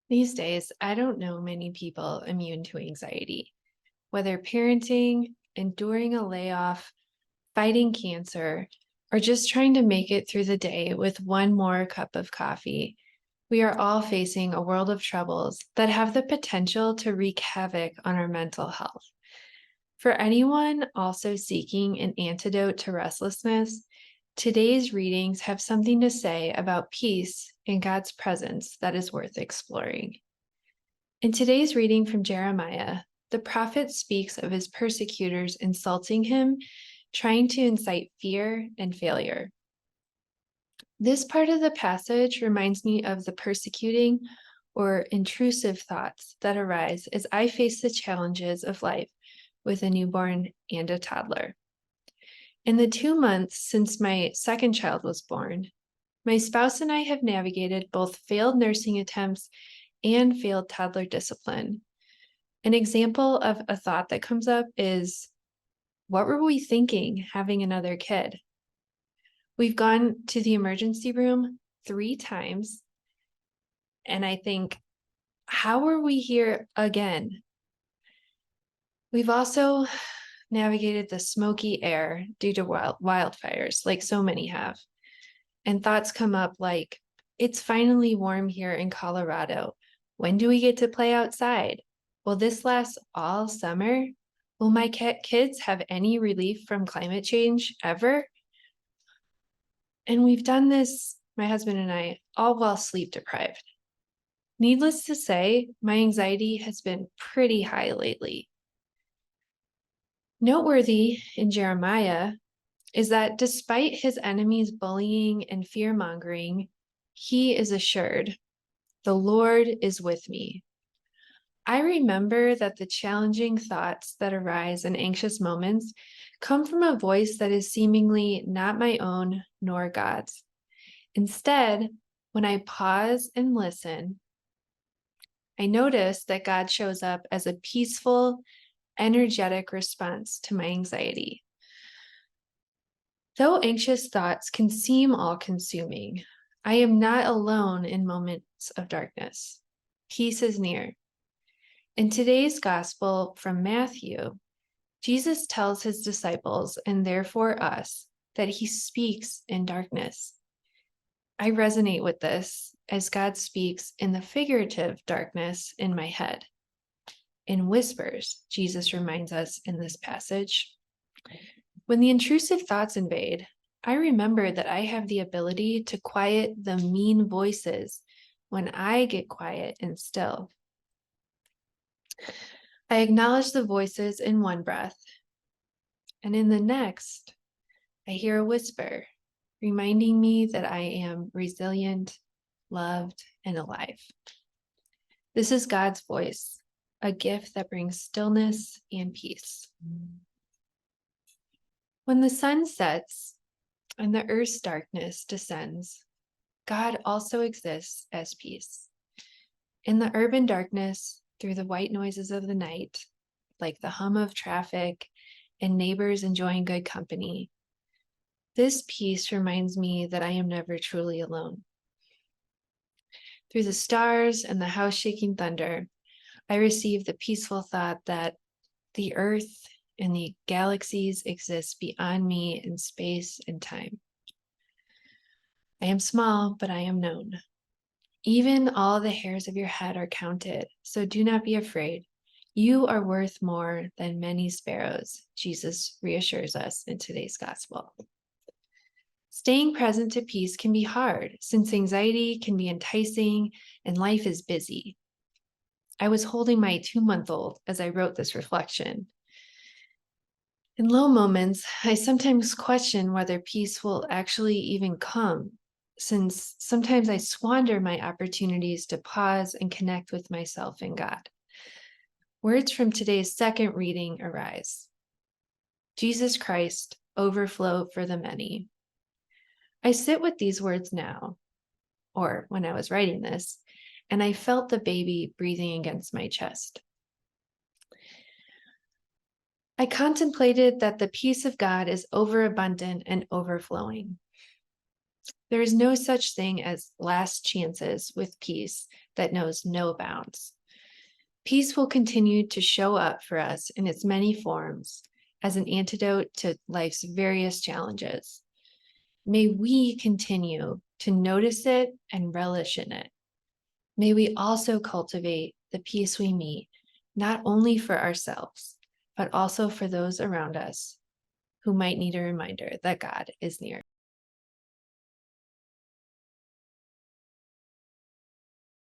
These days, I don't know many people immune to anxiety, whether parenting, enduring a layoff, fighting cancer, or just trying to make it through the day with one more cup of coffee. We are all facing a world of troubles that have the potential to wreak havoc on our mental health. For anyone also seeking an antidote to restlessness, today's readings have something to say about peace in God's presence that is worth exploring. In today's reading from Jeremiah, the prophet speaks of his persecutors insulting him, trying to incite fear and failure. This part of the passage reminds me of the persecuting or intrusive thoughts that arise as I face the challenges of life with a newborn and a toddler. In the 2 months since my second child was born, my spouse and I have navigated both failed nursing attempts and failed toddler discipline. An example of a thought that comes up is, what were we thinking having another kid? We've gone to the emergency room 3 times, and I think, how are we here again? We've also navigated the smoky air due to wildfires, like so many have. And thoughts come up like, it's finally warm here in Colorado. When do we get to play outside? Will this last all summer? Will my kids have any relief from climate change ever? And we've done this, my husband and I, all while sleep deprived. Needless to say, my anxiety has been pretty high lately. Noteworthy in Jeremiah is that despite his enemies' bullying and fear mongering, he is assured, the Lord is with me. I remember that the challenging thoughts that arise in anxious moments come from a voice that is seemingly not my own nor God's. Instead, when I pause and listen, I notice that God shows up as a peaceful, energetic response to my anxiety. Though anxious thoughts can seem all-consuming, I am not alone in moments of darkness. Peace is near. In today's gospel from Matthew, Jesus tells his disciples, and therefore us, that he speaks in darkness. I resonate with this as God speaks in the figurative darkness in my head. In whispers, Jesus reminds us in this passage. When the intrusive thoughts invade, I remember that I have the ability to quiet the mean voices when I get quiet and still. I acknowledge the voices in one breath, and in the next, I hear a whisper, reminding me that I am resilient, loved, and alive. This is God's voice, a gift that brings stillness and peace. When the sun sets and the earth's darkness descends, God also exists as peace. In the urban darkness, through the white noises of the night, like the hum of traffic and neighbors enjoying good company, this peace reminds me that I am never truly alone. Through the stars and the house-shaking thunder, I receive the peaceful thought that the earth and the galaxies exist beyond me in space and time. I am small, but I am known. Even all the hairs of your head are counted, so do not be afraid. You are worth more than many sparrows, Jesus reassures us in today's gospel. Staying present to peace can be hard, since anxiety can be enticing and life is busy. I was holding my 2-month-old as I wrote this reflection. In low moments, I sometimes question whether peace will actually even come, since sometimes I squander my opportunities to pause and connect with myself and God. Words from today's second reading arise. Jesus Christ, overflow for the many. I sit with these words now, or when I was writing this, and I felt the baby breathing against my chest. I contemplated that the peace of God is overabundant and overflowing. There is no such thing as last chances with peace that knows no bounds. Peace will continue to show up for us in its many forms as an antidote to life's various challenges. May we continue to notice it and relish in it. May we also cultivate the peace we meet, not only for ourselves, but also for those around us who might need a reminder that God is near.